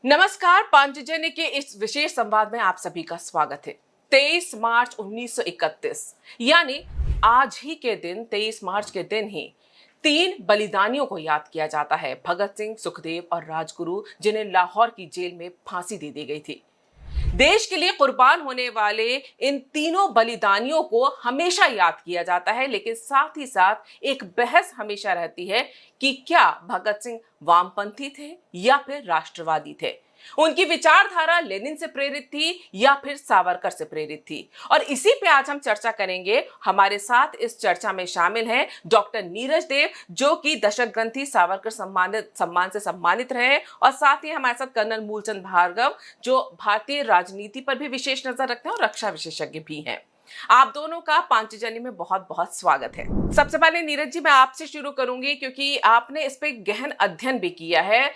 नमस्कार, पांचजन्य के इस विशेष संवाद में आप सभी का स्वागत है। 23 मार्च 1931 यानी आज ही के दिन 23 मार्च के दिन ही तीन बलिदानियों को याद किया जाता है, भगत सिंह, सुखदेव और राजगुरु, जिन्हें लाहौर की जेल में फांसी दे दी गई थी। देश के लिए कुर्बान होने वाले इन तीनों बलिदानियों को हमेशा याद किया जाता है, लेकिन साथ ही साथ एक बहस हमेशा रहती है कि क्या भगत सिंह वामपंथी थे या फिर राष्ट्रवादी थे। उनकी विचारधारा लेनिन से प्रेरित थी या फिर सावरकर से प्रेरित थी। और इसी पे आज हम चर्चा करेंगे। हमारे साथ इस चर्चा में शामिल हैं डॉक्टर नीरज देव, जो कि दशक ग्रंथी सावरकर सम्मान से सम्मानित रहे, और साथ ही हमारे साथ कर्नल मूलचंद भार्गव, जो भारतीय राजनीति पर भी विशेष नजर रखते हैं और रक्षा विशेषज्ञ भी हैं। आप दोनों का पांचजन्य में बहुत बहुत स्वागत है। सबसे पहले नीरज जी, मैं आपसे शुरू करूंगी क्योंकि आपने इस पे गहन अध्ययन भी किया है।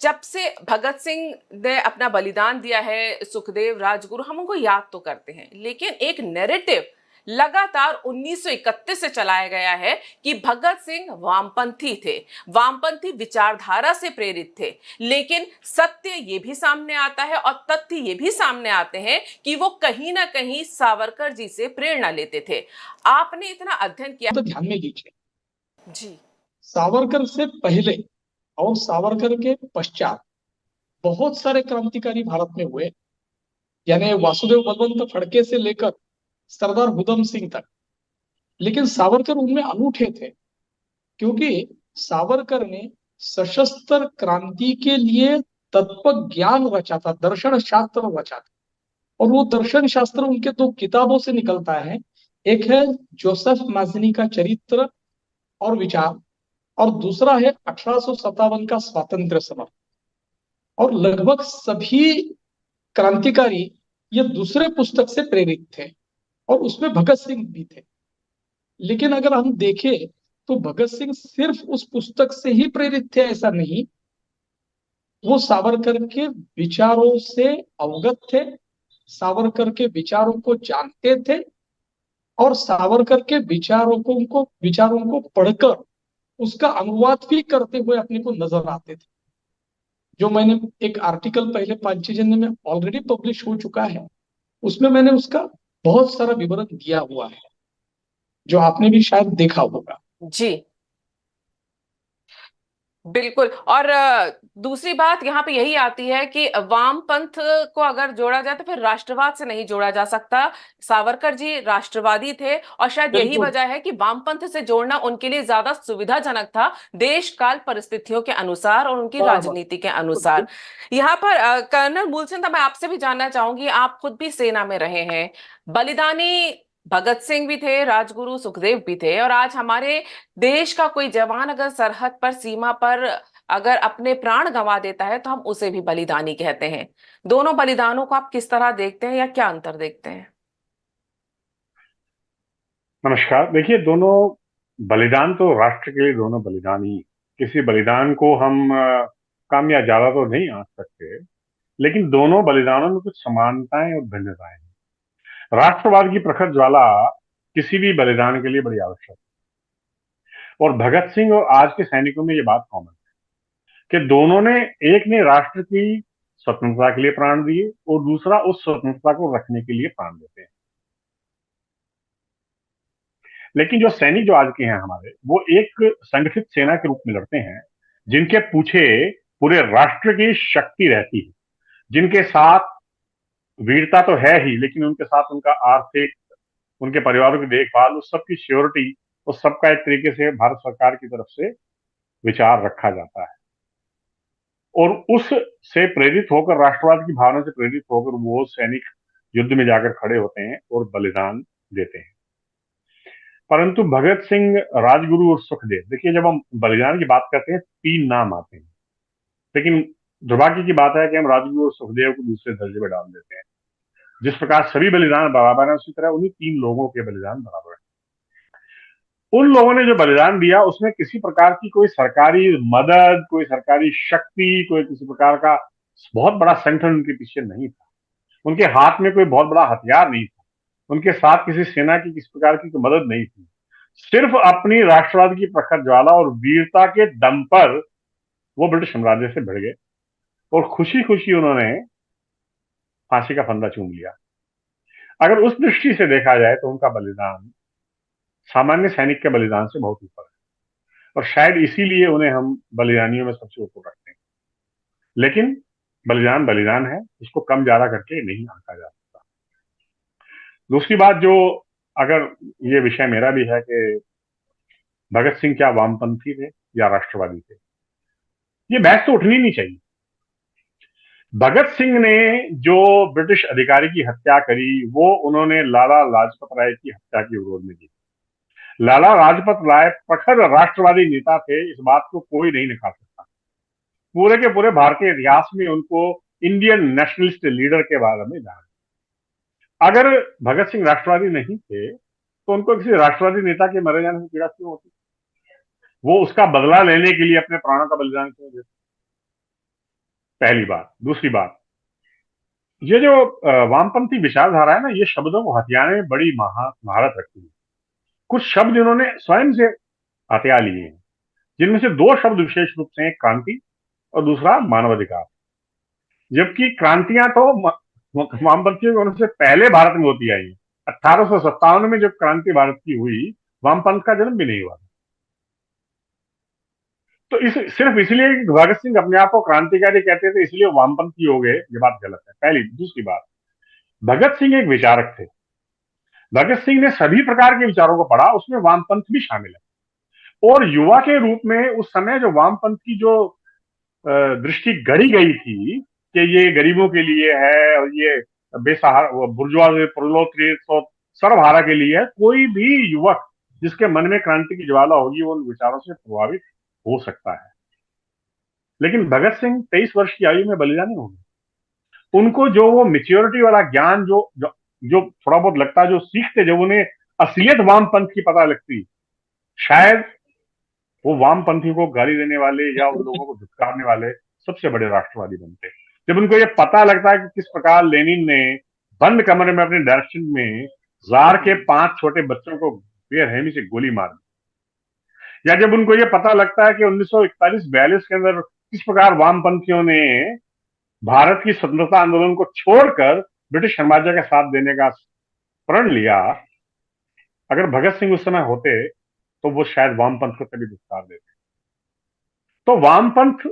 जब से भगत सिंह ने अपना बलिदान दिया है, सुखदेव, राजगुरु, हम उनको याद तो करते हैं, लेकिन एक नैरेटिव लगातार 1931 से चलाया गया है कि भगत सिंह वामपंथी थे, वामपंथी विचारधारा से प्रेरित थे। लेकिन सत्य ये भी सामने आता है और तथ्य ये भी सामने आते हैं कि वो कहीं ना कहीं सावरकर जी से प्रेरणा लेते थे। आपने इतना अध्ययन किया तो ध्यान में लीजिए जी। सावरकर से पहले और सावरकर के पश्चात बहुत सारे क्रांतिकारी भारत में हुए, यानी वासुदेव बलवंत फड़के से लेकर सरदार उधम सिंह तक। लेकिन सावरकर उनमें अनूठे थे क्योंकि सावरकर ने सशस्त्र क्रांति के लिए तत्व ज्ञान रचा था, दर्शन शास्त्र रचा था। और वो दर्शन शास्त्र उनके दो किताबों से निकलता है। एक है जोसेफ माजनी का चरित्र और विचार, और दूसरा है 1857 का स्वातंत्र्य समर। और लगभग सभी क्रांतिकारी ये दूसरे पुस्तक से प्रेरित थे और उसमें भगत सिंह भी थे। लेकिन अगर हम देखें तो भगत सिंह सिर्फ उस पुस्तक से ही प्रेरित थे ऐसा नहीं, वो सावरकर के विचारों से अवगत थे, सावरकर के विचारों को जानते थे और सावरकर के विचारों को पढ़कर उसका अनुवाद भी करते हुए अपने को नजर आते थे। जो मैंने एक आर्टिकल पहले पांचजन्य में ऑलरेडी पब्लिश हो चुका है, उसमें मैंने उसका बहुत सारा विवरण दिया हुआ है, जो आपने भी शायद देखा होगा। जी बिल्कुल। और दूसरी बात यहाँ पे यही आती है कि वामपंथ को अगर जोड़ा जाए तो फिर राष्ट्रवाद से नहीं जोड़ा जा सकता। सावरकर जी राष्ट्रवादी थे और शायद यही बिल्कुल। वजह है कि वामपंथ से जोड़ना उनके लिए ज्यादा सुविधाजनक था, देश काल परिस्थितियों के अनुसार और उनकी बराबर। राजनीति के अनुसार। यहाँ पर कर्नल मूलचंद, मैं आपसे भी जानना चाहूंगी, आप खुद भी सेना में रहे हैं। बलिदानी भगत सिंह भी थे, राजगुरु सुखदेव भी थे, और आज हमारे देश का कोई जवान अगर सरहद पर, सीमा पर अगर अपने प्राण गंवा देता है तो हम उसे भी बलिदानी कहते हैं। दोनों बलिदानों को आप किस तरह देखते हैं या क्या अंतर देखते हैं? नमस्कार। देखिए, दोनों बलिदान तो राष्ट्र के लिए दोनों बलिदान ही। किसी बलिदान को हम कम या ज्यादा तो नहीं आंक सकते, लेकिन दोनों बलिदानों में कुछ समानताएं और भिन्नताएं हैं। राष्ट्रवाद की प्रखर ज्वाला किसी भी बलिदान के लिए बड़ी आवश्यक है, और भगत सिंह और आज के सैनिकों में ये बात कॉमन है कि दोनों ने, एक ने राष्ट्र की स्वतंत्रता के लिए प्राण दिए और दूसरा उस स्वतंत्रता को रखने के लिए प्राण देते हैं। लेकिन जो सैनिक जो आज के हैं हमारे, वो एक संगठित सेना के रूप में लड़ते हैं, जिनके पीछे पूरे राष्ट्र की शक्ति रहती है, जिनके साथ वीरता तो है ही, लेकिन उनके साथ उनका आर्थिक, उनके परिवारों की देखभाल, उस सब की श्योरिटी, उस सब का एक तरीके से भारत सरकार की तरफ से विचार रखा जाता है। और उस से प्रेरित होकर, राष्ट्रवाद की भावना से प्रेरित होकर वो सैनिक युद्ध में जाकर खड़े होते हैं और बलिदान देते हैं। परंतु भगत सिंह, राजगुरु और सुखदेव, देखिए, जब हम बलिदान की बात करते हैं तीन नाम आते हैं, लेकिन दुर्भाग्य की बात है कि हम राजगुरु और सुखदेव को दूसरे दर्जे पर डाल देते हैं। जिस प्रकार सभी बलिदान बराबर है, उसी तरह उन्हीं तीन लोगों के बलिदान बराबर है। उन लोगों ने जो बलिदान दिया, उसमें किसी प्रकार की कोई सरकारी मदद, कोई सरकारी शक्ति, कोई किसी प्रकार का बहुत बड़ा संगठन उनके पीछे नहीं था। उनके हाथ में कोई बहुत बड़ा हथियार नहीं था, उनके साथ किसी सेना की किसी प्रकार की कोई मदद नहीं थी। सिर्फ अपनी राष्ट्रवाद की प्रखर ज्वाला और वीरता के दम पर वो ब्रिटिश साम्राज्य से भिड़ गए और खुशी खुशी उन्होंने फांसी का फंदा चूम लिया। अगर उस दृष्टि से देखा जाए तो उनका बलिदान सामान्य सैनिक के बलिदान से बहुत ऊपर है, और शायद इसीलिए उन्हें हम बलिदानियों में सबसे ऊपर रखते हैं। लेकिन बलिदान बलिदान है, इसको कम ज्यादा करके नहीं आंका जा सकता। दूसरी बात जो, अगर ये विषय मेरा भी है कि भगत सिंह क्या वामपंथी थे या राष्ट्रवादी थे, ये बहस तो उठनी नहीं चाहिए। भगत सिंह ने जो ब्रिटिश अधिकारी की हत्या करी, वो उन्होंने लाला लाजपत राय की हत्या के विरोध में की। लाला लाजपत राय प्रखर राष्ट्रवादी नेता थे, इस बात को कोई नहीं निकाल सकता। पूरे के पूरे भारतीय इतिहास में उनको इंडियन नेशनलिस्ट लीडर के बारे में जाना। अगर भगत सिंह राष्ट्रवादी नहीं थे तो उनको किसी राष्ट्रवादी नेता के मरे जाने से पीड़ा क्यों होती? वो उसका बदला लेने के लिए अपने प्राणों का बलिदान क्यों देते? पहली बात। दूसरी बात, ये जो वामपंथी विचारधारा है ना, ये शब्दों को हथियाने में बड़ी महारत रखती है। कुछ शब्द इन्होंने स्वयं से हथिया लिए हैं, जिनमें से दो शब्द विशेष रूप से, एक क्रांति और दूसरा मानवाधिकार। जबकि क्रांतियां तो वामपंथियों के होने से पहले भारत में होती आई है। 1857 में जब क्रांति भारत की हुई, वामपंथ का जन्म भी नहीं हुआ। तो इस सिर्फ इसलिए कि भगत सिंह अपने आप को क्रांतिकारी कहते थे इसलिए वामपंथी हो गए, ये बात गलत है। पहली। दूसरी बात, भगत सिंह एक विचारक थे। भगत सिंह ने सभी प्रकार के विचारों को पढ़ा, उसमें वामपंथ भी शामिल है। और युवा के रूप में उस समय जो वामपंथ की जो दृष्टि गढ़ी गई थी कि ये गरीबों के लिए है और ये बेसहारा बुर्जुआ प्रलोत्रित और सर्वहारा के लिए है, कोई भी युवक जिसके मन में क्रांति की ज्वाला होगी वो उन विचारों से प्रभावित हो सकता है। लेकिन भगत सिंह 23 वर्ष की आयु में बलिदानी हो गए। उनको जो वो मेच्योरिटी वाला ज्ञान जो थोड़ा बहुत लगता है, जो सीखते, जब उन्हें असलियत वामपंथ की पता लगती, शायद वो वामपंथी को गाली देने वाले या उन लोगों को धुतकारने वाले सबसे बड़े राष्ट्रवादी बनते। जब उनको ये पता लगता है कि किस प्रकार लेनिन ने बंद कमरे में अपने डायरेक्शन में जार के 5 छोटे बच्चों को बेरहमी से गोली मार दी, या जब उनको ये पता लगता है कि 1941-42 के अंदर किस प्रकार वामपंथियों ने भारत की स्वतंत्रता आंदोलन को छोड़कर ब्रिटिश साम्राज्य का साथ देने का प्रण लिया, अगर भगत सिंह उस समय होते तो वो शायद वामपंथ को तभी दुष्कार देते। तो वामपंथ,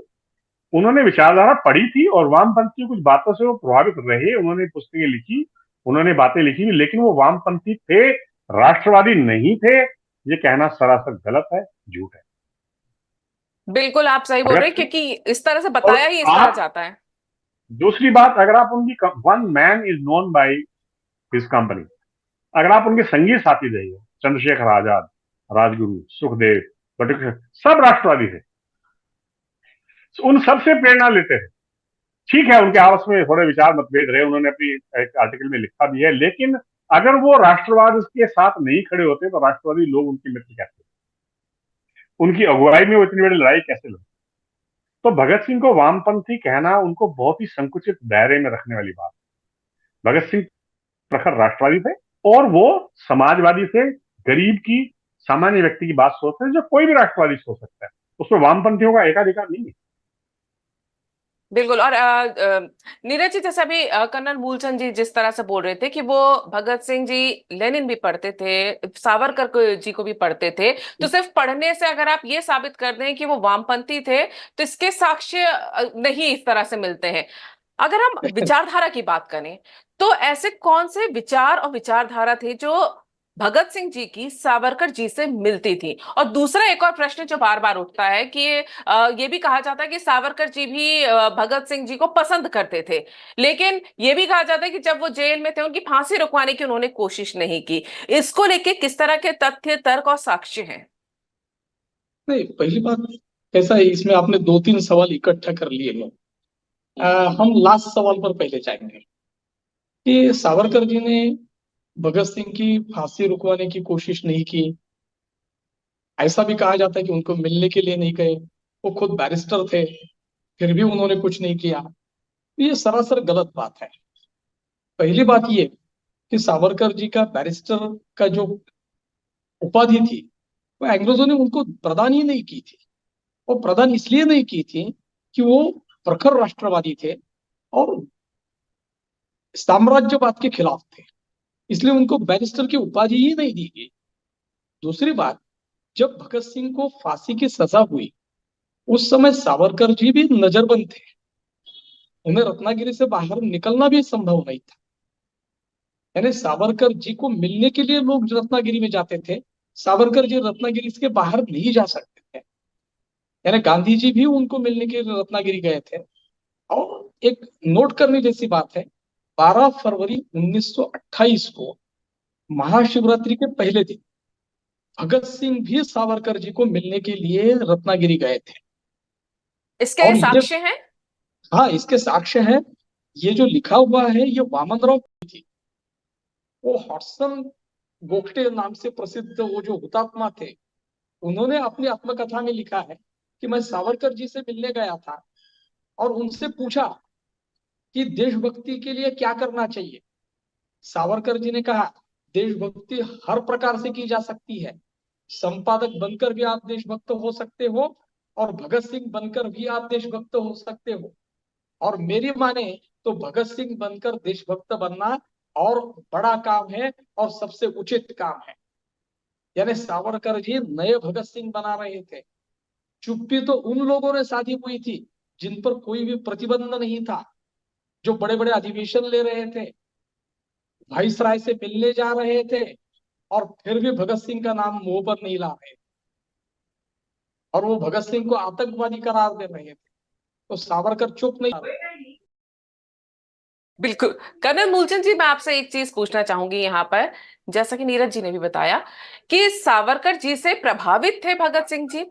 उन्होंने विचारधारा पढ़ी थी और वामपंथ की कुछ बातों से वो प्रभावित रहे, उन्होंने पुस्तकें लिखी, उन्होंने बातें लिखी, लेकिन वो वामपंथी थे, राष्ट्रवादी नहीं थे। ये कहना सरासर गलत है, झूठ है। बिल्कुल आप सही बोल रहे हैं, क्योंकि इस तरह से बताया ही इस और तरह जाता है। दूसरी बात, अगर आप उनकी one man is known by his company, अगर आप उनके संगी साथी रहे, चंद्रशेखर आजाद, राजगुरु, सुखदेव, बटुक, सब राष्ट्रवादी थे, उन सब से प्रेरणा लेते थे। ठीक है, उनके आपस में थोड़े विचार मतभेद रहे, उन्होंने अपनी एक आर्टिकल में लिखा भी है, लेकिन अगर वो राष्ट्रवाद के साथ नहीं खड़े होते तो राष्ट्रवादी लोग उनकी मित्र कैसे, उनकी अगुवाई में वो इतनी बड़ी लड़ाई कैसे लड़ी? तो भगत सिंह को वामपंथी कहना उनको बहुत ही संकुचित दायरे में रखने वाली बात। भगत सिंह प्रखर राष्ट्रवादी थे और वो समाजवादी थे, गरीब की, सामान्य व्यक्ति की बात सोचते हैं, जो कोई भी राष्ट्रवादी सोच सकता है, उसमें वामपंथियों का एकाधिकार नहीं है। बिल्कुल। और नीरज जी, जैसे अभी कर्नल मूलचंद जी जिस तरह से बोल रहे थे कि वो भगत सिंह जी लेनिन भी पढ़ते थे, जी को भी पढ़ते थे, तो सिर्फ पढ़ने से अगर आप ये साबित कर दें कि वो वामपंथी थे तो इसके साक्ष्य नहीं इस तरह से मिलते हैं। अगर हम विचारधारा की बात करें तो ऐसे कौन से विचार और विचारधारा थे जो भगत सिंह जी की सावरकर जी से मिलती थी? और दूसरा एक और प्रश्न जो बार बार उठता है कि ये भी कहा जाता है कि सावरकर जी भी भगत सिंह जी को पसंद करते थे, लेकिन ये भी कहा जाता है कि जब वो जेल में थे उनकी फांसी रुकवाने की उन्होंने कोशिश नहीं की। इसको लेके किस तरह के तथ्य, तर्क और साक्ष्य हैं? नहीं, पहली बात ऐसा है, इसमें आपने 2-3 सवाल इकट्ठा कर लिए हैं। हम लास्ट सवाल पर पहले जाएंगे कि सावरकर जी ने भगत सिंह की फांसी रुकवाने की कोशिश नहीं की। ऐसा भी कहा जाता है कि उनको मिलने के लिए नहीं गए, वो खुद बैरिस्टर थे, फिर भी उन्होंने कुछ नहीं किया। ये सरासर गलत बात है। पहली बात ये कि सावरकर जी का बैरिस्टर का जो उपाधि थी वो अंग्रेजों ने उनको प्रदान ही नहीं की थी। वो प्रदान इसलिए नहीं की थी कि वो प्रखर राष्ट्रवादी थे और साम्राज्यवाद के खिलाफ थे, इसलिए उनको बैरिस्टर की उपाधि ही नहीं दी गई। दूसरी बात, जब भगत सिंह को फांसी की सजा हुई उस समय सावरकर जी भी नजरबंद थे, उन्हें रत्नागिरी से बाहर निकलना भी संभव नहीं था। यानी सावरकर जी को मिलने के लिए लोग रत्नागिरी में जाते थे, सावरकर जी रत्नागिरी से बाहर नहीं जा सकते थे। यानी गांधी जी भी उनको मिलने के लिए रत्नागिरी गए थे। और एक नोट करने जैसी बात है, 12 फरवरी 1928 को महाशिवरात्रि के पहले दिन भगत सिंह भी सावरकर जी को मिलने के लिए रत्नागिरी गए थे। इसके और ये, साक्ष्य हैं? हाँ, इसके साक्ष्य है। ये जो लिखा हुआ है ये वामनराव थी, वो हॉटसन गोखटे नाम से प्रसिद्ध वो जो हुतात्मा थे, उन्होंने अपनी आत्मकथा में लिखा है कि मैं सावरकर जी से मिलने गया था और उनसे पूछा कि देशभक्ति के लिए क्या करना चाहिए। सावरकर जी ने कहा, देशभक्ति हर प्रकार से की जा सकती है, संपादक बनकर भी आप देशभक्त हो सकते हो और भगत सिंह बनकर भी आप देशभक्त हो सकते हो, और मेरी माने तो भगत सिंह बनकर देशभक्त बनना और बड़ा काम है और सबसे उचित काम है। यानी सावरकर जी नए भगत सिंह बना रहे थे। चुप्पी तो उन लोगों ने साधी हुई थी जिन पर कोई भी प्रतिबंध नहीं था, जो बड़े बड़े अधिवेशन ले रहे थे, वाइसराय से मिलने जा रहे थे और फिर भी भगत सिंह का नाम मुंह पर नहीं ला रहे थे, और वो भगत सिंह को आतंकवादी करार दे रहे थे, तो सावरकर चुप नहीं रहे। बिल्कुल। कर्नल मूलचंद जी, मैं आपसे एक चीज पूछना चाहूंगी यहाँ पर। जैसा कि नीरज जी ने भी बताया कि सावरकर जी से प्रभावित थे भगत सिंह जी,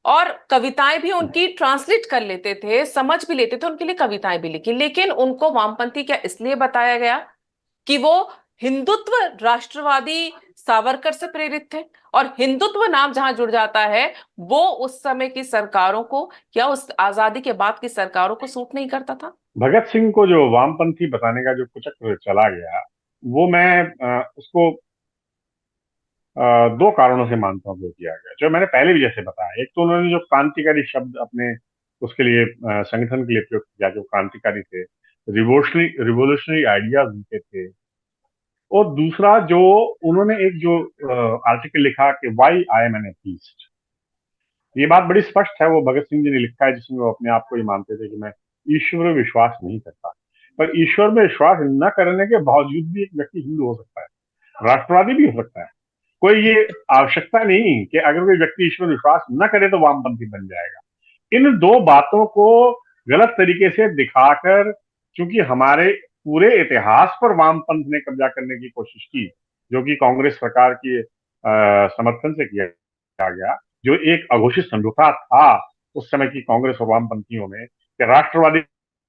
और कविताएं भी उनकी ट्रांसलेट कर लेते थे, समझ भी लेते थे, उनके लिए कविताएं भी लिखी। लेकिन उनको वामपंथी क्या इसलिए बताया गया कि वो हिंदुत्व राष्ट्रवादी सावरकर से प्रेरित थे, और हिंदुत्व नाम जहां जुड़ जाता है वो उस समय की सरकारों को या उस आजादी के बाद की सरकारों को सूट नहीं करता था। भगत सिंह को जो वामपंथी बताने का जो कुचक्र चला गया, वो मैं उसको दो कारणों से मानता हूँ वो किया गया। जो मैंने पहले भी जैसे बताया, एक तो उन्होंने जो क्रांतिकारी शब्द अपने उसके लिए संगठन के लिए प्रयोग किया, जो क्रांतिकारी थे, रिवोल्यूशनरी आइडियाज उनके थे। और दूसरा जो उन्होंने एक जो आर्टिकल लिखा कि why I am an atheist, ये बात बड़ी स्पष्ट है, वो भगत सिंह जी ने लिखा है, जिसमें वो अपने आप को ये मानते थे कि मैं ईश्वर में विश्वास नहीं करता। पर ईश्वर में विश्वास न करने के बावजूद भी एक व्यक्ति हिंदू हो सकता है, राष्ट्रवादी भी हो सकता है। कोई ये आवश्यकता नहीं कि अगर कोई व्यक्ति ईश्वर विश्वास न करे तो वामपंथी बन जाएगा। इन दो बातों को गलत तरीके से दिखाकर, चूंकि हमारे पूरे इतिहास पर वामपंथ ने कब्जा करने की कोशिश की, जो कि कांग्रेस सरकार की समर्थन से किया गया, जो एक अघोषित समझौता था उस समय की कांग्रेस और वामपंथियों में कि राष्ट्रवादी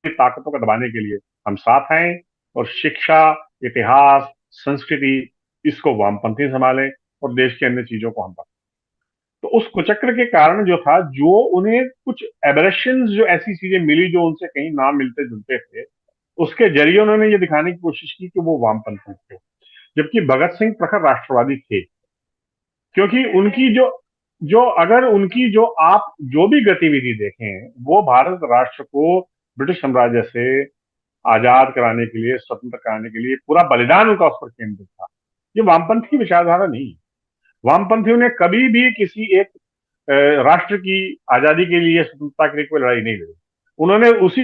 ताकतों को दबाने के लिए हम साथ आए और शिक्षा, इतिहास, संस्कृति, इसको वामपंथी संभालें और देश की अन्य चीजों को हम पकड़ें। तो उस कुचक्र के कारण जो था, जो उन्हें कुछ एबरेशंस, जो ऐसी चीजें मिली जो उनसे कहीं ना मिलते जुलते थे, उसके जरिए उन्होंने ये दिखाने की कोशिश की कि वो वामपंथी थे, जबकि भगत सिंह प्रखर राष्ट्रवादी थे। क्योंकि उनकी जो जो अगर उनकी जो आप जो भी गतिविधि देखें, वो भारत राष्ट्र को ब्रिटिश साम्राज्य से आजाद कराने के लिए, स्वतंत्र कराने के लिए पूरा बलिदान उनका उस पर केंद्रित था। ये वामपंथ की विचारधारा नहीं। वामपंथियों ने कभी भी किसी एक राष्ट्र की आजादी के लिए, स्वतंत्रता के लिए कोई लड़ाई नहीं लड़ी। उन्होंने उसी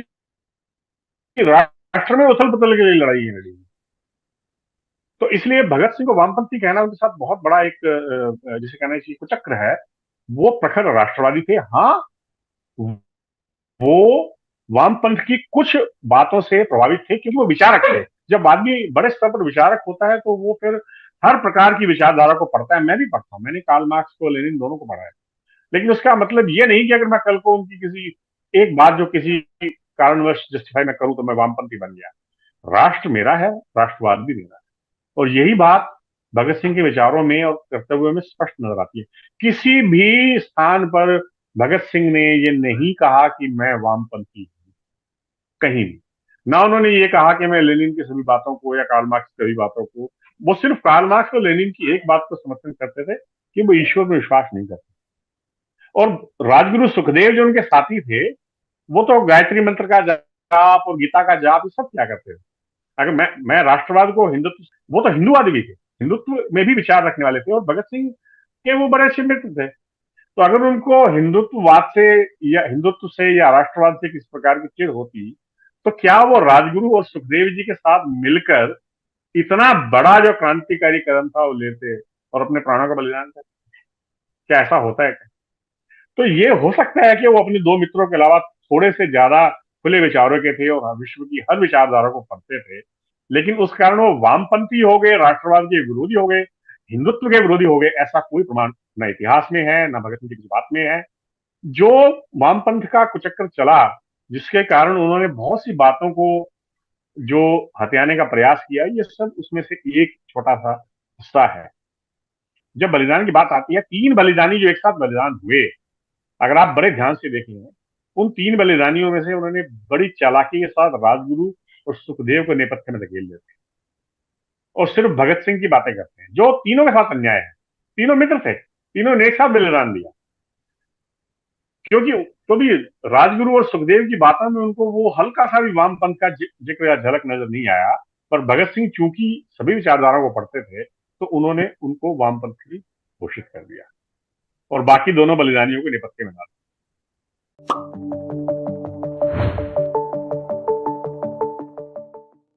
राष्ट्र में उथल पुथल के लिए लड़ाई लड़ी। तो इसलिए भगत सिंह को वामपंथी कहना उनके साथ बहुत बड़ा एक जिसे कहना चाहिए कुचक्र है। वो प्रखर राष्ट्रवादी थे, हाँ, वो वामपंथ की कुछ बातों से प्रभावित थे क्योंकि वो विचारक थे। जब आदमी बड़े स्तर पर विचारक होता है तो वो फिर हर प्रकार की विचारधारा को पढ़ता है। मैं भी पढ़ता हूं, मैंने कार्ल मार्क्स को, लेनिन दोनों को पढ़ा है। लेकिन उसका मतलब ये नहीं कि अगर मैं कल को उनकी किसी एक बात जो किसी कारणवश जस्टिफाई मैं करूं तो मैं वामपंथी बन गया। राष्ट्र मेरा है, राष्ट्रवाद भी मेरा है, और यही बात भगत सिंह के विचारों में और कर्तव्यों में स्पष्ट नजर आती है। किसी भी स्थान पर भगत सिंह ने ये नहीं कहा कि मैं वामपंथी हूं, कहीं भी ना उन्होंने ये कहा कि मैं लेनिन की सभी बातों को या कार्ल मार्क्स की सभी बातों को। वो सिर्फ कार्ल मार्क्स और लेनिन की एक बात को समर्थन करते थे कि वो ईश्वर में विश्वास नहीं करते। और राजगुरु सुखदेव जो उनके साथी थे, वो तो गायत्री मंत्र का जाप और गीता का जाप ये सब क्या करते थे। अगर मैं राष्ट्रवाद को हिंदुत्व, वो तो हिंदूवादी भी थे, हिंदुत्व में भी विचार रखने वाले थे, और भगत सिंह के वो बड़े अच्छे मित्र थे। तो अगर उनको हिंदुत्ववाद से या हिंदुत्व से या राष्ट्रवाद से किस प्रकार की चिढ़ होती, तो क्या वो राजगुरु और सुखदेव जी के साथ मिलकर इतना बड़ा जो क्रांतिकारी कदम था वो लेते और अपने प्राणों का बलिदान करते? क्या ऐसा होता है क्या? तो ये हो सकता है कि वो अपने दो मित्रों के अलावा थोड़े से ज्यादा खुले विचारों के थे और विश्व की हर विचारधारा को पढ़ते थे, लेकिन उस कारण वो वामपंथी हो गए, राष्ट्रवाद के विरोधी हो गए, हिंदुत्व के विरोधी हो गए, ऐसा कोई प्रमाण न इतिहास में है, न भगत सिंह की किसी बात में है। जो वामपंथ का कुचक्कर चला, जिसके कारण उन्होंने बहुत सी बातों को जो हथियाने का प्रयास किया, ये सब उसमें से एक छोटा सा हिस्सा है। जब बलिदान की बात आती है, 3 बलिदानी जो एक साथ बलिदान हुए, अगर आप बड़े ध्यान से देखें, उन 3 बलिदानियों में से उन्होंने बड़ी चालाकी के साथ राजगुरु और सुखदेव को नेपथ्य में धकेल देते हैं और सिर्फ भगत सिंह की बातें करते हैं, जो तीनों के साथ अन्याय है। तीनों मित्र थे, तीनों ने एक साथ बलिदान दिया, क्योंकि कभी राजगुरु और सुखदेव की बातों में उनको वो हल्का सा भी वामपंथ का जिक्र या झलक नजर नहीं आया। पर भगत सिंह चूंकि सभी विचारधाराओं को पढ़ते थे, तो उन्होंने उनको वामपंथी घोषित कर दिया और बाकी दोनों बलिदानियों को नेपथ्य में डाला।